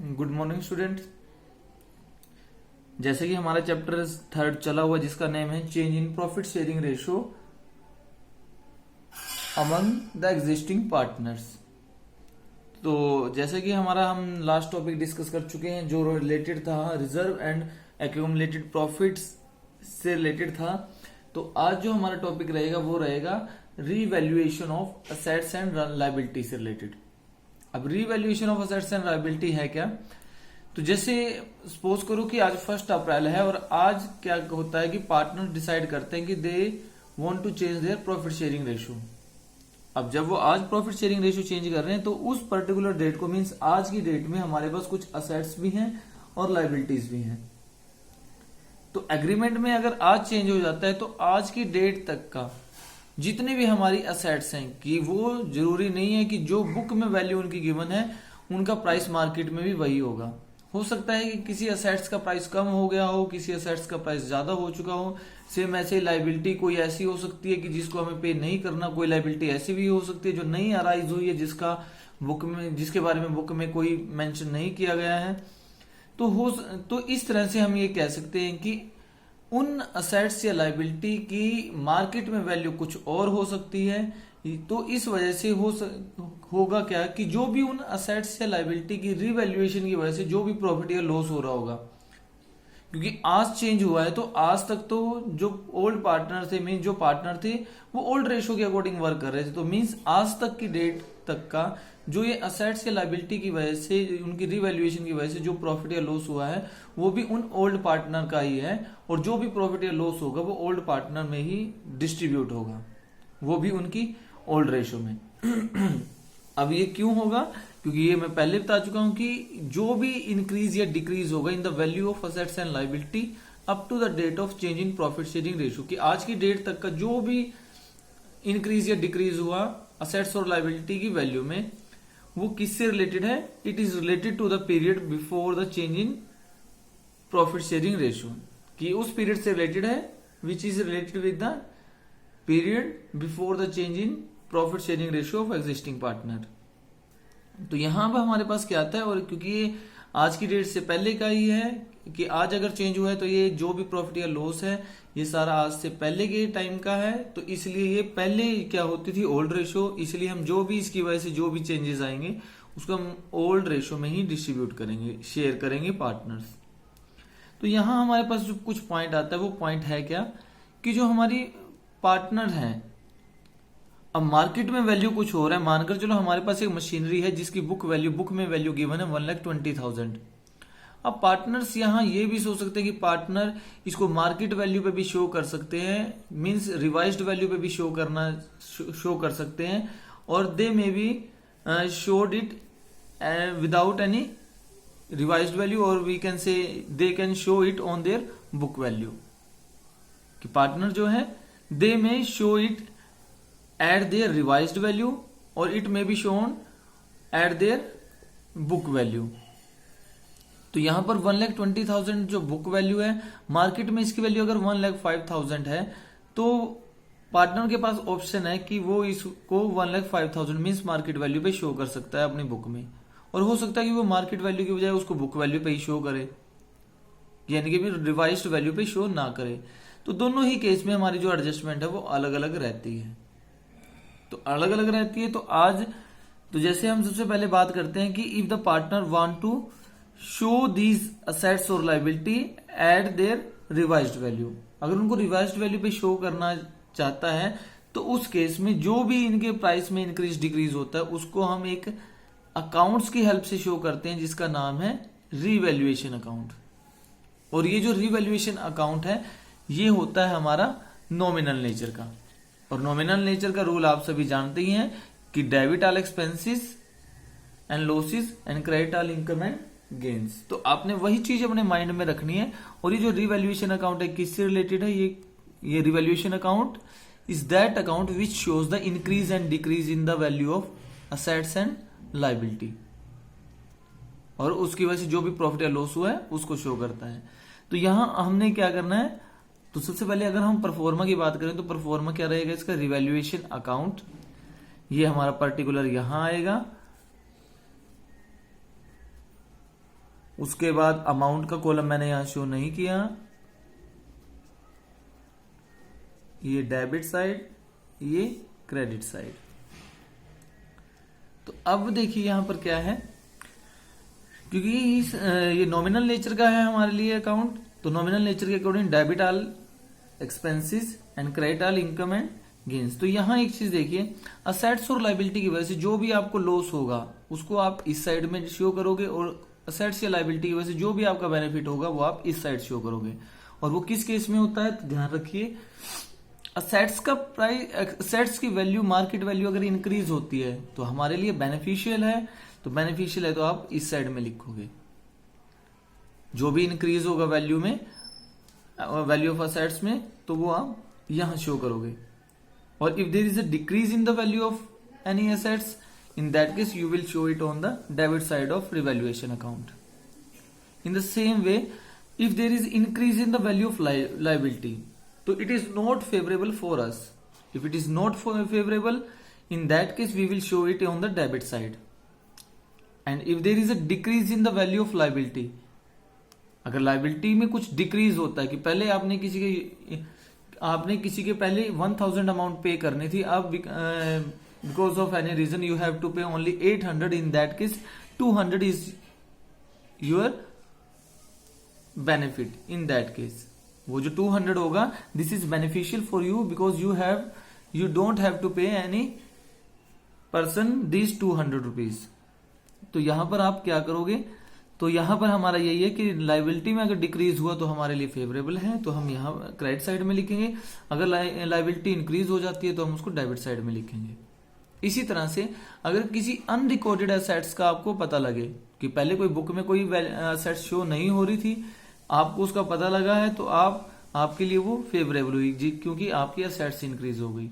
Good morning student. जैसे कि हमारा चैप्टर थर्ड चला हुआ जिसका नेम है change in profit sharing ratio among the existing partners. तो जैसे कि हम लास्ट टॉपिक डिस्कस कर चुके हैं जो रिलेटेड था रिजर्व एंड एक्यूमुलेटेड प्रॉफिट्स से रिलेटेड था। तो आज जो हमारा टॉपिक रहेगा वो रहेगा revaluation of assets and liability से रिलेटेड। अब revaluation of assets and liability है क्या? तो जैसे सपोज करो कि आज 1 अप्रैल है और आज क्या होता है कि पार्टनर डिसाइड करते हैं कि they want to change their profit sharing ratio. अब जब वो आज प्रॉफिट शेयरिंग रेशियो चेंज कर रहे हैं तो उस पर्टिकुलर डेट को मींस आज की डेट में हमारे पास कुछ असेट्स भी हैं और लायबिलिटीज भी हैं। तो एग्रीमेंट में अगर आज चेंज हो जाता है तो आज की डेट तक का जितने भी हमारी असेट्स हैं कि वो जरूरी नहीं है कि जो बुक में वैल्यू उनकी गिवन है उनका प्राइस मार्केट में भी वही होगा। हो सकता है कि किसी असेट्स का प्राइस कम हो गया हो, किसी असेट्स का प्राइस ज्यादा हो चुका हो। सेम ऐसे लायबिलिटी कोई ऐसी हो सकती है कि जिसको हमें पे नहीं करना, कोई लायबिलिटी ऐसी भी हो सकती है जो नई अराइज हुई है जिसका बुक में जिसके बारे में बुक में कोई मेंशन नहीं किया गया है। तो इस तरह से हम ये कह सकते हैं कि उन असेट्स या लायबिलिटी की मार्केट में वैल्यू कुछ और हो सकती है। तो इस वजह से होगा क्या कि जो भी उन असेट्स या लायबिलिटी की रिवैल्यूएशन की वजह से जो भी प्रॉफिट या लॉस हो रहा होगा, क्योंकि आज चेंज हुआ है तो आज तक तो जो ओल्ड पार्टनर थे मीन जो पार्टनर थे वो ओल्ड रेशो के अकॉर्डिंग वर्क कर रहे थे। तो मीन्स आज तक की डेट तक का जो ये असेट्स या लायबिलिटी की वजह से उनकी रिवैल्यूएशन की वजह से जो प्रॉफिट या लॉस हुआ है वो भी उन ओल्ड पार्टनर का ही है और जो भी प्रॉफिट या लॉस होगा वो ओल्ड पार्टनर में ही डिस्ट्रीब्यूट होगा, वो भी उनकी ओल्ड रेशो में। अब ये क्यों होगा? क्योंकि ये मैं पहले बता चुका हूं कि जो भी इंक्रीज या डिक्रीज होगा in the value of assets and liability up to the date of change in profit sharing ratio, कि आज की डेट तक का जो भी इंक्रीज या डिक्रीज हुआ असेट्स और लायबिलिटी की वैल्यू में वो किससे रिलेटेड है? It is related to the period before the change in profit sharing ratio, कि उस पीरियड से रिलेटेड है which is related with the period before the change in profit sharing ratio of existing partner. तो यहां पर हमारे पास क्या आता है, और क्योंकि ये आज की डेट से पहले का ही है कि आज अगर चेंज हुआ है तो ये जो भी प्रॉफिट या लॉस है ये सारा आज से पहले के टाइम का है। तो इसलिए ये पहले क्या होती थी ओल्ड रेशो, इसलिए हम जो भी इसकी वजह से जो भी चेंजेस आएंगे उसको हम ओल्ड रेशो में ही डिस्ट्रीब्यूट करेंगे, शेयर करेंगे पार्टनर्स। तो यहां हमारे पास जो कुछ पॉइंट आता है वो पॉइंट है क्या कि जो हमारी पार्टनर है, अब मार्केट में वैल्यू कुछ हो रहा है। मानकर चलो हमारे पास एक मशीनरी है जिसकी बुक में वैल्यू गिवन है 1,20,000। अब पार्टनर्स यहाँ ये भी सोच सकते हैं कि पार्टनर इसको मार्केट वैल्यू पे भी शो कर सकते हैं, मींस रिवाइज्ड वैल्यू पे भी शो कर सकते हैं, और they may be showed it without any revised value, और we can say they can show it on their book value. कि पार्टनर जो है they may show it at their revised value और it may be shown at their book value. तो यहां पर 1,20,000 जो book value है, मार्केट में इसकी वैल्यू अगर 1,05,000 है तो पार्टनर के पास ऑप्शन है कि वो इसको 1,05,000 मीन्स मार्केट वैल्यू पे शो कर सकता है अपनी बुक में, और हो सकता है कि वो मार्केट वैल्यू की बजाय उसको बुक वैल्यू पे ही शो करे, यानी कि रिवाइज्ड वैल्यू पे शो ना करे। तो दोनों ही केस में हमारी जो एडजस्टमेंट है वो अलग अलग रहती है। तो अलग अलग रहती है। तो जैसे हम सबसे पहले बात करते हैं कि if the partner want to show these assets और liability at their revised value, अगर उनको रिवाइज्ड वैल्यू पे शो करना चाहता है तो उस केस में जो भी इनके प्राइस में इंक्रीज डिक्रीज होता है उसको हम एक अकाउंट्स की हेल्प से शो करते हैं जिसका नाम है रीवैल्यूएशन अकाउंट। और ये जो रीवैल्यूएशन अकाउंट है ये होता है हमारा नॉमिनल नेचर का, और नॉमिनल नेचर का रूल आप सभी जानते ही हैं कि debit all expenses and losses and credit all income and gains. तो आपने वही चीज अपने माइंड में रखनी है। और ये जो रिवैल्यूएशन अकाउंट है किससे रिलेटेड है? ये revaluation account is that account which shows the increase and decrease in the value of assets and liability, और उसकी वजह से जो भी प्रॉफिट या लॉस हुआ है उसको शो करता है। तो यहां हमने क्या करना है, तो सबसे पहले अगर हम परफॉर्मा की बात करें तो परफॉर्मा क्या रहेगा इसका? Revaluation account. ये हमारा पर्टिकुलर यहां आएगा उसके बाद अमाउंट का कॉलम मैंने यहां शो नहीं किया, ये डेबिट साइड, ये क्रेडिट साइड। तो अब देखिए यहां पर क्या है, क्योंकि ये नॉमिनल नेचर का है हमारे लिए अकाउंट, तो नॉमिनल नेचर के according debit all expenses and credit all income and gains. तो यहां एक चीज देखिए, असेट्स और लाइबिलिटी की वजह से जो भी आपको लॉस होगा उसको आप इस साइड में शो करोगे, और असेट्स या लाइबिलिटी की वजह से जो भी आपका बेनिफिट होगा वो आप इस साइड शो करोगे। और वो किस केस में होता है, तो ध्यान रखिए, असेट्स का प्राइस, असेट्स की वैल्यू, मार्केट वैल्यू अगर इंक्रीज होती है तो हमारे लिए बेनिफिशियल है, तो बेनिफिशियल है तो आप इस साइड में लिखोगे। जो भी इंक्रीज होगा वैल्यू में, वैल्यू ऑफ असेट्स में, तो वो आप यहां शो करोगे। और if there is a decrease in the value of any assets, in that case you will show it on the debit side of revaluation account. In the same way, if there is increase in the value of liability, तो it is not favorable for us. If it is not favorable, in that case we will show it on the debit side. And if there is a decrease in the value of liability, अगर liability में कुछ decrease होता है कि पहले आपने किसी के पहले 1000 अमाउंट पे करनी थी, अब because of any reason you have to pay only 800, in that case 200 is your benefit. In that case वो जो 200 होगा, this is beneficial for you because you don't have to pay any person this 200 rupees. तो यहां पर आप क्या करोगे, तो यहां पर हमारा यही है कि लाइबिलिटी में अगर डिक्रीज हुआ तो हमारे लिए फेवरेबल है, तो हम यहां क्रेडिट साइड में लिखेंगे। अगर लाइबिलिटी इंक्रीज हो जाती है तो हम उसको डेबिट साइड में लिखेंगे। इसी तरह से अगर किसी अनरिकॉर्डेड एसेट्स का आपको पता लगे कि पहले कोई बुक में कोई एसेट्स शो नहीं हो रही थी, आपको उसका पता लगा है, तो आपके लिए वो फेवरेबल हुई जी, क्योंकि आपकी एसेट्स इंक्रीज हो गई।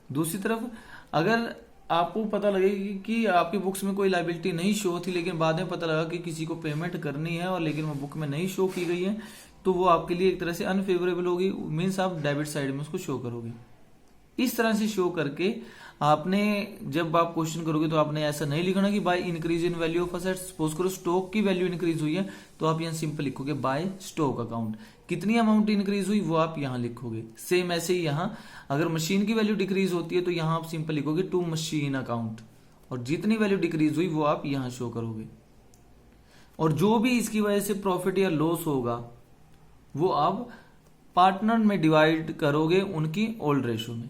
दूसरी तरफ अगर आपको पता लगे कि आपकी बुक्स में कोई लाइबिलिटी नहीं शो थी, लेकिन बाद में पता लगा कि किसी को पेमेंट करनी है और लेकिन वो बुक में नहीं शो की गई है, तो वो आपके लिए एक तरह से अनफेवरेबल होगी, मीन्स आप डेबिट साइड में उसको शो करोगे। इस तरह से शो करके आपने, जब आप क्वेश्चन करोगे तो आपने ऐसा नहीं लिखना कि by increase in value of assets. Suppose करो स्टॉक की वैल्यू इंक्रीज हुई है, तो आप यहां सिंपल लिखोगे बाय स्टॉक अकाउंट। कितनी अमाउंट इंक्रीज हुई वो आप यहां लिखोगे। सेम ऐसे ही यहां अगर मशीन की वैल्यू डिक्रीज होती है तो यहां आप सिंपल लिखोगे टू मशीन अकाउंट, और जितनी वैल्यू डिक्रीज हुई वो आप यहां शो करोगे। और जो भी इसकी वजह से प्रॉफिट या लॉस होगा वो आप पार्टनर में डिवाइड करोगे उनकी ओल्ड रेशो में।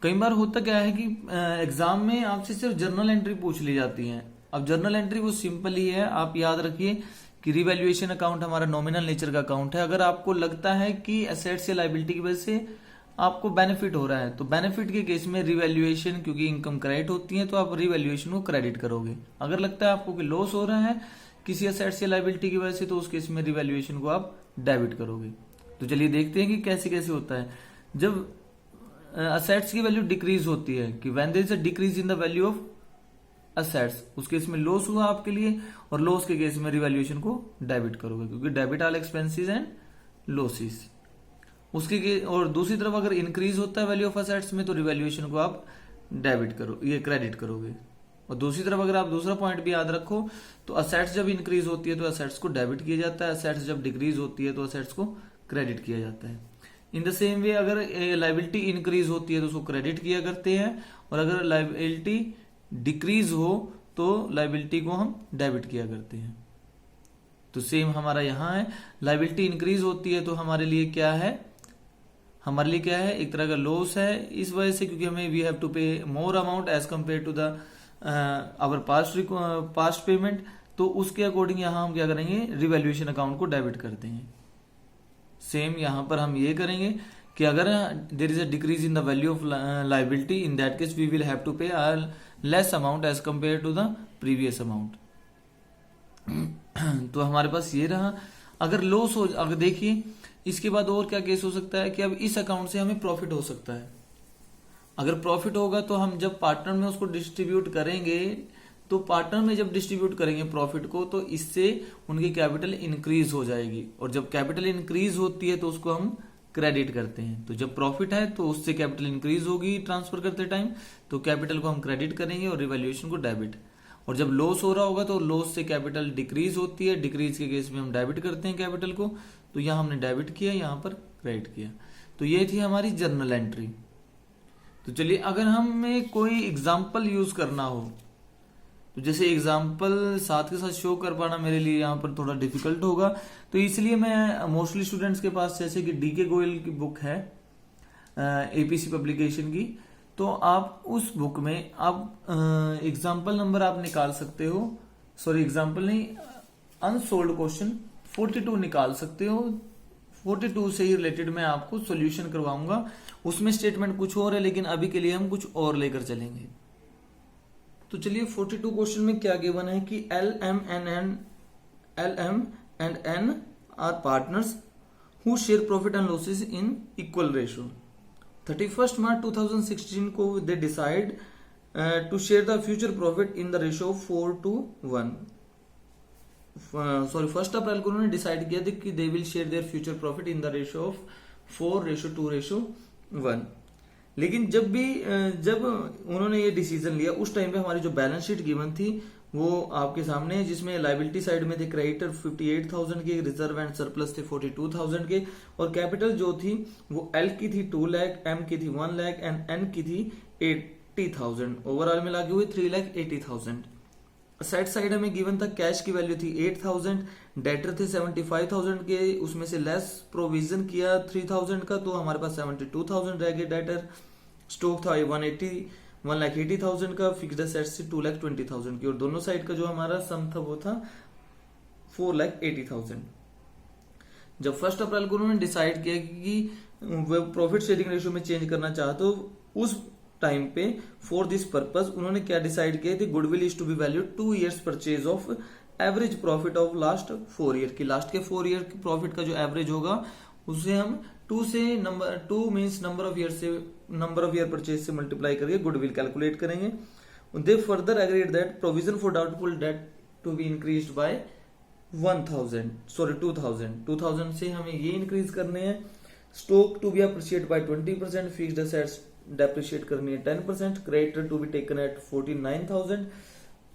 कई बार होता क्या है कि एग्जाम में आपसे सिर्फ जर्नल एंट्री पूछ ली जाती है। अब जर्नल एंट्री वो सिंपल ही है, आप याद रखिए कि रिवैल्यूएशन अकाउंट हमारा नॉमिनल नेचर का अकाउंट है। अगर आपको लगता है कि एसेट्स या लाइबिलिटी की वजह से आपको बेनिफिट हो रहा है, तो बेनिफिट के केस में रिवैल्यूएशन, क्योंकि इनकम क्रेडिट होती है, तो आप रिवैल्यूएशन को क्रेडिट करोगे। अगर लगता है आपको कि लॉस हो रहा है किसी एसेट्स या लाइबिलिटी की वजह से, तो उस केस में रिवैल्यूएशन को आप डेबिट करोगे। तो चलिए देखते हैं कि कैसे कैसे होता है। जब असेट्स की वैल्यू डिक्रीज होती है, कि when there is a decrease in the value of assets, उस केस में लॉस हुआ आपके लिए, और लॉस के केस में रिवैल्यूएशन को डेबिट करोगे, क्योंकि debit all expenses and losses उसके। और दूसरी तरफ अगर इंक्रीज होता है वैल्यू ऑफ असेट्स में, तो रिवैल्यूएशन को आप डेबिट करो, ये क्रेडिट करोगे। और दूसरी तरफ अगर आप दूसरा पॉइंट भी याद रखो, तो असेट्स जब इंक्रीज होती है तो असेट्स को डेबिट किया जाता है, असेट्स जब डिक्रीज होती है तो असेट्स को क्रेडिट किया जाता है। इन द सेम वे अगर लाइबिलिटी इंक्रीज होती है तो उसको क्रेडिट किया करते हैं, और अगर लाइबिलिटी डिक्रीज हो तो लाइबिलिटी को हम डेबिट किया करते हैं। तो सेम हमारा यहां है, लाइबिलिटी इंक्रीज होती है तो हमारे लिए क्या है, हमारे लिए क्या है, एक तरह का लॉस है इस वजह से, क्योंकि हमें we have to pay more amount as compare to the our past payment. तो उसके अकॉर्डिंग यहां हम क्या करेंगे, रिवैल्यूएशन अकाउंट को डेबिट करते हैं। सेम यहां पर हम ये करेंगे कि अगर there is a decrease in the value of liability, in that case we will have to pay less amount as compare to the previous amount. तो हमारे पास ये रहा। अगर लॉस हो, अगर देखिए इसके बाद और क्या केस हो सकता है कि अब इस अकाउंट से हमें प्रॉफिट हो सकता है। अगर प्रॉफिट होगा तो हम जब पार्टनर में उसको डिस्ट्रीब्यूट करेंगे, तो पार्टनर में जब डिस्ट्रीब्यूट करेंगे प्रॉफिट को, तो इससे उनकी कैपिटल इंक्रीज हो जाएगी, और जब कैपिटल इंक्रीज होती है तो उसको हम क्रेडिट करते हैं। तो जब प्रॉफिट है तो उससे कैपिटल इंक्रीज होगी ट्रांसफर करते टाइम, तो कैपिटल को हम क्रेडिट करेंगे और रिवैल्यूएशन को डेबिट। और जब लॉस हो रहा होगा तो लॉस से कैपिटल डिक्रीज होती है, डिक्रीज के केस में हम डेबिट करते हैं कैपिटल को, तो यहां हमने डेबिट किया, यहां पर क्रेडिट किया। तो ये थी हमारी जर्नल एंट्री। तो चलिए अगर हमें कोई एग्जाम्पल यूज करना हो, तो जैसे एग्जाम्पल साथ के साथ शो कर पाना मेरे लिए यहाँ पर थोड़ा डिफिकल्ट होगा, तो इसलिए मैं मोस्टली स्टूडेंट्स के पास जैसे कि डीके गोयल की बुक है एपीसी पब्लिकेशन की, तो आप उस बुक में आप एग्जाम्पल नंबर आप निकाल सकते हो, सॉरी एग्जाम्पल नहीं, अनसोल्ड क्वेश्चन 42 निकाल सकते हो। 42 से ही रिलेटेड मैं आपको सॉल्यूशन करवाऊंगा। उसमें स्टेटमेंट कुछ और है, लेकिन अभी के लिए हम कुछ और लेकर चलेंगे। तो चलिए 42 क्वेश्चन में क्या गिवन है कि L M and N R partners who share profit and losses in equal ratio. 31 March 2016 को they decide to share the future profit in the ratio 4:1। Sorry 1 April को उन्होंने डिसाइड किया था कि they will share their future profit in the ratio of 4:2:1। लेकिन जब उन्होंने ये डिसीजन लिया उस टाइम पे हमारी जो बैलेंस शीट गिवन थी वो आपके सामने है, जिसमें लायबिलिटी साइड में थे क्रेडिटर 58,000 के, रिजर्व एंड सरप्लस थे 42,000 के, और कैपिटल जो थी वो एल की थी 2 लाख, एम की थी 1 लाख एंड एन की थी 80,000। ओवरऑल मिला के हुए 3,80,000। सेट साइड हमें गिवन था कैश की वैल्यू थी 8,000, डेटर थे 75,000 के, उसमें से लेस प्रोविजन किया 3,000 का, तो हमारे पास 72,000 रह गए डेटर। स्टॉक था 1,80,000 का, फिक्स्ड एसेट्स थी 2,20,000 की, और दोनों साइड का जो हमारा सम था वो था 4,80,000। जब 1 अप्रैल को उन्होंने डिसाइड किया कि प्रॉफिट शेयरिंग रेशियो में चेंज करना चाहते, तो उस टाइम पे फॉर दिस पर्पस उन्होंने क्या डिसाइड किया थी, goodwill is to be value 2 years purchase of average profit of last 4 year की, लास्ट के 4 year की प्रॉफिट का जो एवरेज होगा उसे हम 2 means number of year purchase से मल्टीप्लाई करके गुडविल कैलकुलेट करेंगे। They further agreed that provision for doubtful debt to be increased by 2,000 से हमें ये इंक्रीज करने हैं। Stock to be appreciate by 20%, fixed assets depreciate करनी है 10%, creditor to be taken at 49,000।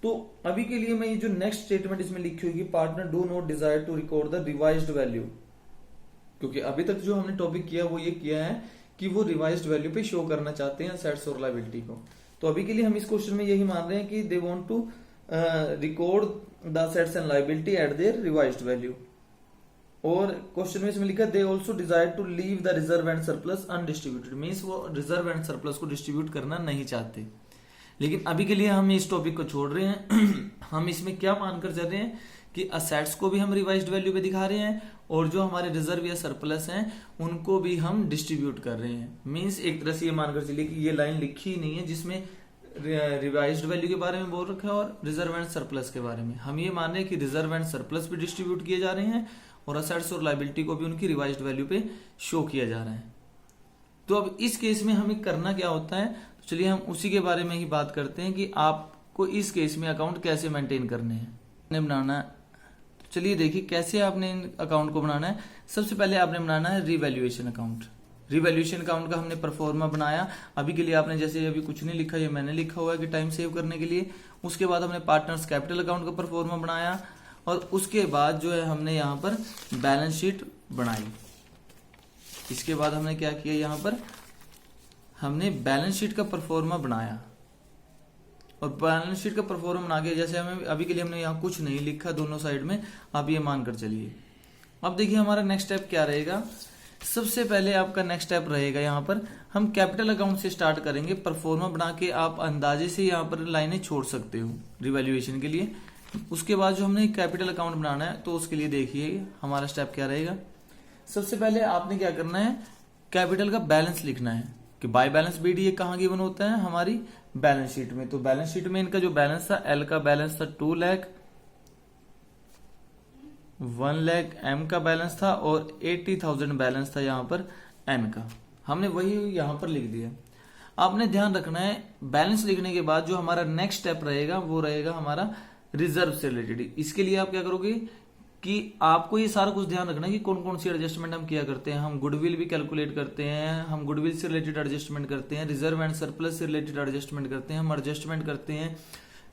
तो अभी के लिए मैं ये जो नेक्स्ट स्टेटमेंट इसमें लिखी होगी, partner do not desire to record the revised value, क्योंकि अभी तक जो हमने टॉपिक किया वो ये किया है कि वो रिवाइज्ड वैल्यू पे शो करना चाहते हैं एसेट्स और लायबिलिटी को। तो अभी के लिए हम इस क्वेश्चन में यही मान रहे हैं कि they want to record the assets and liability at their revised value. और क्वेश्चन में इसमें लिखा they also desire to leave the reserve and surplus undistributed, means वो रिजर्व एंड सरप्लस को डिस्ट्रीब्यूट करना नहीं चाहते। लेकिन अभी के लिए हम इस टॉपिक को छोड़ रहे हैं। हम इसमें क्या मानकर चल रहे हैं कि असेट्स को भी हम रिवाइज्ड वैल्यू पे दिखा रहे हैं, और जो हमारे रिजर्व या सरप्लस हैं उनको भी हम डिस्ट्रीब्यूट कर रहे हैं। मीन्स एक तरह से ये मानकर चलिए कि ये लाइन लिखी ही नहीं है जिसमें रिवाइज्ड वैल्यू के बारे में बोल रखा है और रिजर्व एंड सरप्लस के बारे में। हम ये मान रहे हैं कि रिजर्व एंड सरप्लस भी डिस्ट्रीब्यूट किए जा रहे हैं और असेट्स और लायबिलिटी को भी उनकी रिवाइज्ड वैल्यू पे शो किया जा रहा है। तो अब इस केस में हमें करना क्या होता है, तो चलिए हम उसी के बारे में ही बात करते हैं कि आपको इस केस में अकाउंट कैसे मेंटेन करने हैं, बनाना है। तो चलिए देखिए कैसे आपने इन अकाउंट को बनाना है। सबसे पहले आपने बनाना है रिवैल्यूएशन अकाउंट। रिवैल्यूएशन अकाउंट का हमने परफॉर्मा बनाया। अभी के लिए आपने जैसे अभी कुछ नहीं लिखा, ये मैंने लिखा हुआ है कि टाइम सेव करने के लिए। उसके बाद हमने पार्टनर्स कैपिटल अकाउंट का परफॉर्मा बनाया, और उसके बाद जो है हमने यहाँ पर बैलेंस शीट बनाई। इसके बाद हमने क्या किया, यहाँ पर हमने बैलेंस शीट का परफॉर्मा बनाया, और बैलेंस शीट का परफॉर्मा बना के जैसे हमें अभी के लिए हमने यहाँ कुछ नहीं लिखा दोनों साइड में, आप ये मानकर चलिए। अब देखिए हमारा नेक्स्ट स्टेप क्या रहेगा। सबसे पहले आपका नेक्स्ट स्टेप रहेगा, यहाँ पर हम कैपिटल अकाउंट से स्टार्ट करेंगे। परफॉर्मा बना के आप अंदाजे से यहाँ पर लाइनें छोड़ सकते हो रिवैल्यूएशन के लिए। उसके बाद जो हमने कैपिटल अकाउंट बनाना है, तो उसके लिए देखिए हमारा स्टेप क्या रहेगा। सबसे पहले आपने क्या करना है, कैपिटल का बैलेंस लिखना है कि बाय बैलेंस बीडी ये कहाँ गिवन होता है, हमारी बैलेंस शीट में। तो बैलेंस शीट में इनका जो बैलेंस था, एल का बैलेंस था 2 लाख, 1 लाख एम का बैलेंस था, और 80,000 बैलेंस था यहाँ पर एन का। हमने वही यहाँ पर लिख दिया। आपने ध्यान रखना है, बैलेंस लिखने के बाद जो हमारा नेक्स्ट स्टेप रहेगा वो रहेगा हमारा रिजर्व से रिलेटेड। इसके लिए आप क्या करोगे कि आपको ये सारा कुछ ध्यान रखना है कि कौन कौन सी एडजस्टमेंट हम किया करते हैं। हम गुडविल भी कैलकुलेट करते हैं, हम गुडविल से रिलेटेड एडजस्टमेंट करते हैं, रिजर्व एंड सरप्लस से रिलेटेड एडजस्टमेंट करते हैं, हम एडजस्टमेंट करते हैं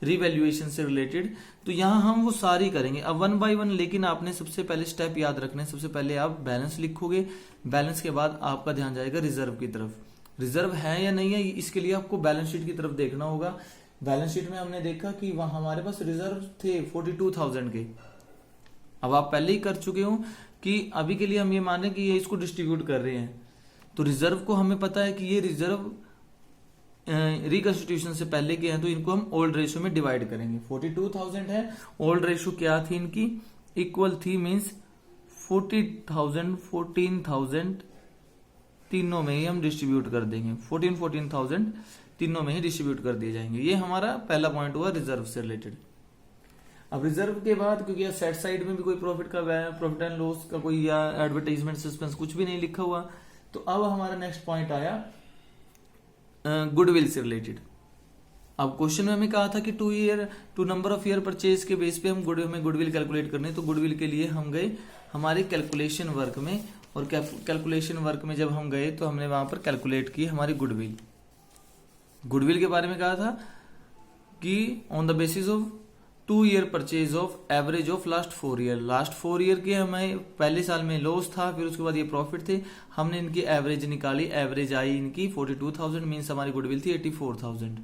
रिवैल्यूएशन से रिलेटेड। तो यहाँ हम वो सारी करेंगे अब वन बाय वन, लेकिन आपने सबसे पहले स्टेप याद रखना है। सबसे पहले आप बैलेंस लिखोगे, बैलेंस के बाद आपका ध्यान जाएगा रिजर्व की तरफ। रिजर्व है या नहीं है, इसके लिए आपको बैलेंस शीट की तरफ देखना होगा। बैलेंस शीट में हमने देखा कि वहां हमारे पास रिजर्व थे 42,000 के। अब आप पहले ही कर चुके हो कि अभी के लिए हम ये माने कि ये इसको डिस्ट्रीब्यूट कर रहे हैं, तो रिजर्व को हमें पता है कि ये रिजर्व रिकंस्टिट्यूशन से पहले के हैं, तो इनको हम ओल्ड रेशियो में डिवाइड करेंगे। 42,000 है, ओल्ड रेशियो क्या थी इनकी, इक्वल थी, मींस 40,000 14,000 तीनों में ही हम डिस्ट्रीब्यूट कर देंगे। 14,000 तीनों में ही डिस्ट्रीब्यूट कर दिए जाएंगे। ये हमारा पहला पॉइंट हुआ रिजर्व से रिलेटेड। अब रिजर्व के बाद, क्योंकि सेट साइड में भी कोई प्रॉफिट एंड लॉस का कोई या एडवर्टाइजमेंट सस्पेंस कुछ भी नहीं लिखा हुआ, तो अब हमारा नेक्स्ट पॉइंट आया गुडविल से रिलेटेड। अब क्वेश्चन में हमें कहा था कि two number of year purchase के बेस पे हमें गुडविल कैलकुलेट करने। तो गुडविल के लिए हम गए हमारे कैलकुलेशन वर्क में, और कैलकुलेशन वर्क में जब हम गए तो हमने वहां पर कैलकुलेट की हमारी गुडविल। गुडविल के बारे में कहा था कि on the basis of 2 year purchase of average of last 4 year. Last 4 year के हमें पहले साल में लॉस था, फिर उसके बाद ये प्रॉफिट थे, हमने इनकी एवरेज निकाली, एवरेज आई इनकी 42,000, मीन्स हमारी गुडविल थी 84,000।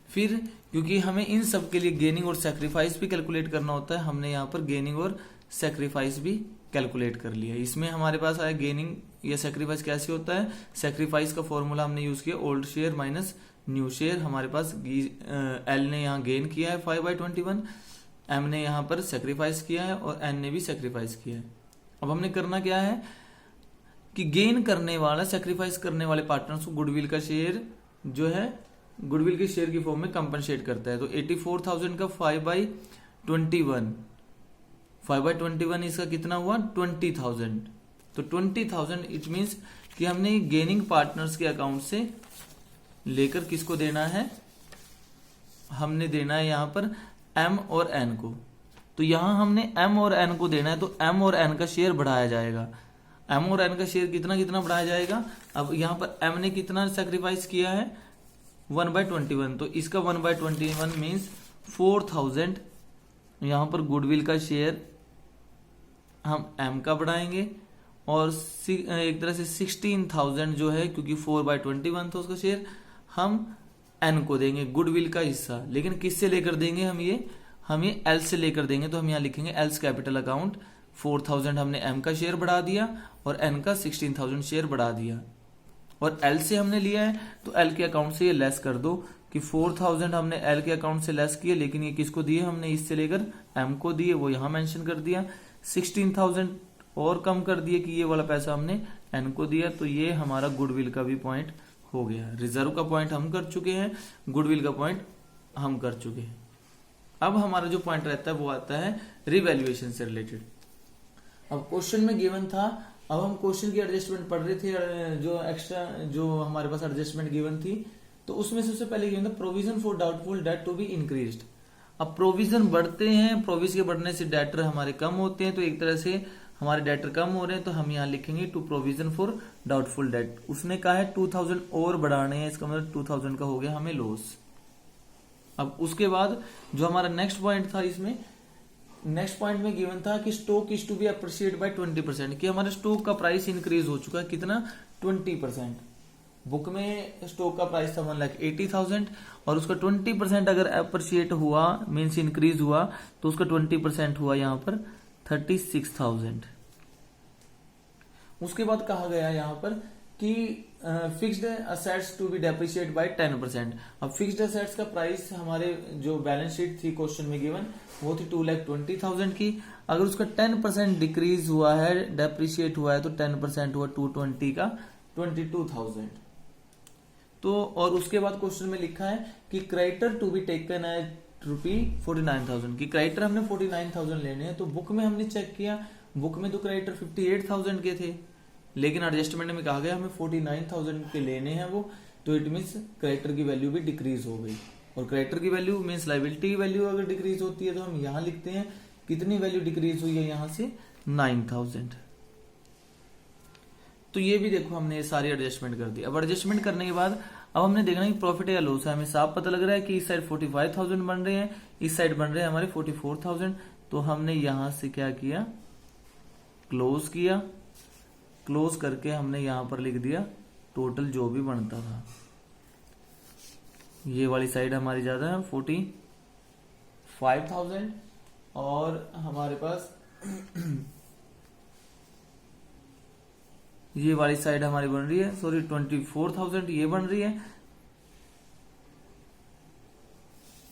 फिर क्योंकि हमें इन सब के लिए गेनिंग और सेक्रीफाइस भी कैलकुलेट करना होता है, हमने यहाँ पर गेनिंग और सेक्रीफाइस भी कैलकुलेट कर लिया। इसमें हमारे पास आया गेनिंग या सेक्रीफाइस कैसे होता है। सेक्रीफाइस का फॉर्मूला हमने यूज किया old share minus new share. हमारे पास एल ने यहाँ गेन किया है 5/21, एम ने यहाँ पर सेक्रीफाइस किया है और एन ने भी सेक्रीफाइस किया है। अब हमने करना क्या है कि गेन करने वाला, सेक्रीफाइस करने वाले पार्टनर्स को गुडविल का शेयर जो है गुडविल के शेयर की फॉर्म में कंपनसेट करता है। तो 84,000 का 5/21 इसका कितना हुआ 20,000। तो 20,000 इट मीन्स कि हमने गेनिंग पार्टनर्स के अकाउंट से लेकर किसको देना है, हमने देना है यहां पर एम और एन को। तो यहां हमने एम और एन को देना है, तो एम और एन का शेयर बढ़ाया जाएगा। एम और एन का शेयर कितना कितना बढ़ाया जाएगा। अब यहां पर एम ने कितना सेक्रीफाइस किया है 1/21, तो इसका 1/21 मीन्स 4,000 यहां पर गुडविल का शेयर हम एम का बढ़ाएंगे, और एक तरह से 16,000 जो है, क्योंकि 4/21 था उसका शेयर, हम एन को देंगे गुडविल का हिस्सा। लेकिन किससे लेकर देंगे हम ये एल से लेकर देंगे। तो हम यहाँ लिखेंगे एल्स कैपिटल अकाउंट 4,000 हमने एम का शेयर बढ़ा दिया और एन का 16,000 शेयर बढ़ा दिया, और एल से हमने लिया है तो एल के अकाउंट से ये लेस कर दो कि 4,000 हमने एल के अकाउंट से लेस किए, लेकिन ये किसको दिए हमने इससे लेकर एम को दिए, वो यहां मेंशन कर दिया। 16,000 और कम कर दिए कि ये वाला पैसा हमने एन को दिया। तो ये हमारा गुडविल का भी पॉइंट हो गया। रिजर्व का पॉइंट हम कर चुके हैं, गुडविल का पॉइंट हम कर चुके हैं। अब हमारा जो पॉइंट रहता है वो आता है रिवैल्यूएशन से रिलेटेड। अब क्वेश्चन में गिवन था, अब हम क्वेश्चन की एडजस्टमेंट पढ़ रहे थे, जो एक्स्ट्रा जो हमारे पास एडजस्टमेंट गिवन थी, तो उसमें सबसे पहले गिवन था provision for doubtful debt to be increased. अब प्रोविजन बढ़ते हैं, प्रोविजन के बढ़ने से डेटर हमारे कम होते हैं, तो एक तरह से हमारे डेटर कम हो रहे हैं, तो हम यहाँ लिखेंगे to provision for doubtful debt. उसने कहा है 2,000 और बढ़ाने हैं, इसका मतलब 2,000 का हो गया हमें लॉस। अब उसके बाद जो हमारा नेक्स्ट पॉइंट था, इसमें नेक्स्ट पॉइंट में गिवन था कि stock is to be appreciate by 20%, कि हमारे स्टॉक का प्राइस इंक्रीज हो चुका है कितना 20%। बुक में स्टॉक का प्राइस था 1,80,000 और उसका 20% अगर अप्रिशिएट हुआ मीन्स इंक्रीज हुआ, तो उसका 20% हुआ यहाँ पर 36,000। उसके बाद कहा गया यहाँ पर कि fixed assets to be depreciate by 10%। अब फिक्स्ड असेट्स का प्राइस हमारे जो बैलेंस शीट थी क्वेश्चन में गिवन वो थी 2,20,000 की। अगर उसका 10% डिक्रीज हुआ है, डेप्रिशिएट हुआ है, तो 10% हुआ 220 का 22,000। तो और उसके बाद क्वेश्चन में लिखा है कि creditor to be taken at ₹49,000 की क्रेडिटर हमने 49,000 लेने हैं। तो बुक में हमने चेक किया, बुक में तो क्रेडिटर 58,000 के थे, लेकिन एडजस्टमेंट में कहा गया हमें 49,000 के लेने हैं वो, तो इट मीन्स क्रेडिटर की वैल्यू भी डिक्रीज हो गई। और क्रेडिटर की वैल्यू मीन्स लायबिलिटी की वैल्यू अगर डिक्रीज होती है तो हम यहाँ लिखते हैं कितनी वैल्यू डिक्रीज हुई है यहाँ से 9,000। तो ये भी देखो हमने सारी एडजस्टमेंट कर दी। अब एडजस्टमेंट करने के बाद अब हमने देखना है कि प्रॉफिट या लॉस है। हमें साफ पता लग रहा है कि इस साइड 45,000 बन रहे हैं, इस साइड बन रहे हैं हमारे 44,000। तो हमने यहां से क्या किया, क्लोज किया, क्लोज करके हमने यहां पर लिख दिया टोटल जो भी बनता था। ये वाली साइड हमारी ज्यादा है 45,000 और हमारे पास ये वाली साइड हमारी बन रही है, सॉरी 24,000 ये बन रही है।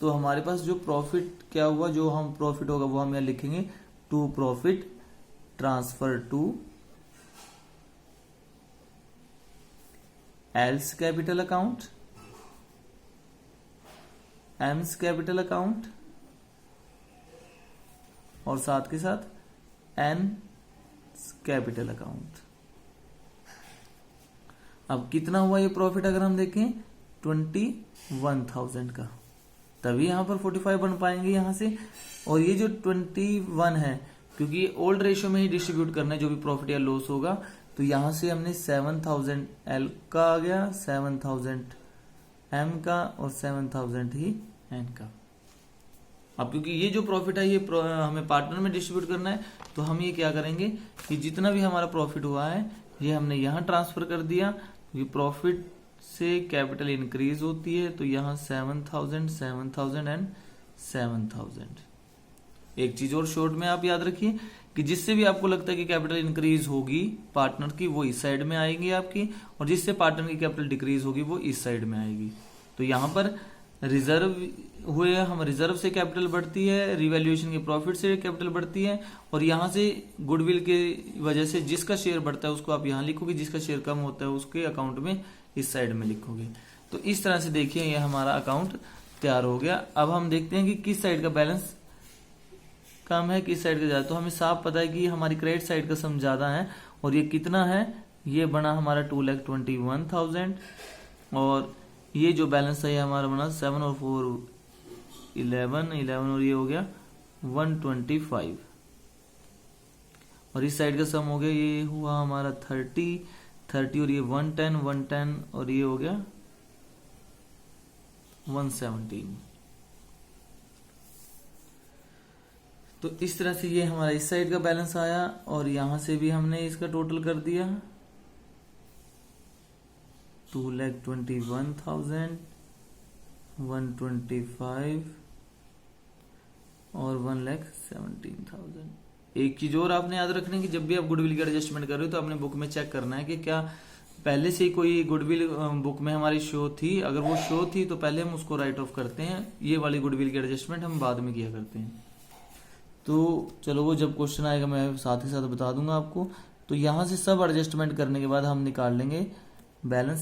तो हमारे पास जो प्रॉफिट क्या हुआ, जो हम प्रॉफिट होगा वो हम यहाँ लिखेंगे, to profit transfer to L's capital account, M's capital account और साथ के साथ एन कैपिटल अकाउंट। अब कितना हुआ ये प्रॉफिट अगर हम देखें 21,000 का, तभी यहां पर 45 बन पाएंगे यहां से। और ये जो 21 है, क्योंकि ओल्ड रेशियो में ही डिस्ट्रीब्यूट करना है जो भी प्रॉफिट या लॉस होगा, तो यहां से हमने 7,000 एल का आ गया, 7,000 एम का और 7,000 ही एन का। अब क्योंकि ये जो प्रॉफिट है ये हमें पार्टनर में डिस्ट्रीब्यूट करना है, तो हम ये क्या करेंगे कि जितना भी हमारा प्रॉफिट हुआ है ये हमने यहां ट्रांसफर कर दिया, क्योंकि प्रॉफिट से कैपिटल इंक्रीज होती है। तो यहां 7,000 7,000 एंड 7,000। एक चीज और शॉर्ट में आप याद रखिए कि जिससे भी आपको लगता है कि कैपिटल इंक्रीज होगी पार्टनर की, वो इस साइड में आएगी आपकी, और जिससे पार्टनर की कैपिटल डिक्रीज होगी वो इस साइड में आएगी। तो यहां पर रिजर्व हुए, हम रिजर्व से कैपिटल बढ़ती है, रिवैल्यूएशन के प्रॉफिट से कैपिटल बढ़ती है, और यहां से गुडविल के वजह से जिसका शेयर बढ़ता है उसको आप यहां लिखोगे, जिसका शेयर कम होता है उसके अकाउंट में इस साइड में लिखोगे। तो इस तरह से देखिए ये हमारा अकाउंट तैयार हो गया। अब हम देखते हैं कि किस साइड का बैलेंस कम है, किस साइड का ज्यादा। तो हमें साफ पता है कि हमारी क्रेडिट साइड का सम ज्यादा है, और ये कितना है, ये बना हमारा 2,21,000, और ये जो बैलेंस है ये हमारा बना 7 और 4 11 और ये हो गया 125, और इस साइड का सम हो गया, ये हुआ हमारा 30 और ये 110 और ये हो गया 117। तो इस तरह से ये हमारा इस साइड का बैलेंस आया, और यहां से भी हमने इसका टोटल कर दिया 2,21,000 125 और 1,17,000। एक चीज और आपने याद रखना है कि जब भी आप गुडविल की एडजस्टमेंट कर रहे हो तो अपने बुक में चेक करना है कि क्या पहले से ही कोई गुडविल बुक में हमारी शो थी। अगर वो शो थी तो पहले हम उसको राइट ऑफ करते हैं, ये वाली गुडविल की एडजस्टमेंट हम बाद में किया करते हैं। तो चलो वो जब क्वेश्चन आएगा मैं साथ ही साथ बता दूंगा आपको। तो यहां से सब एडजस्टमेंट करने के बाद हम निकाल लेंगे बैलेंस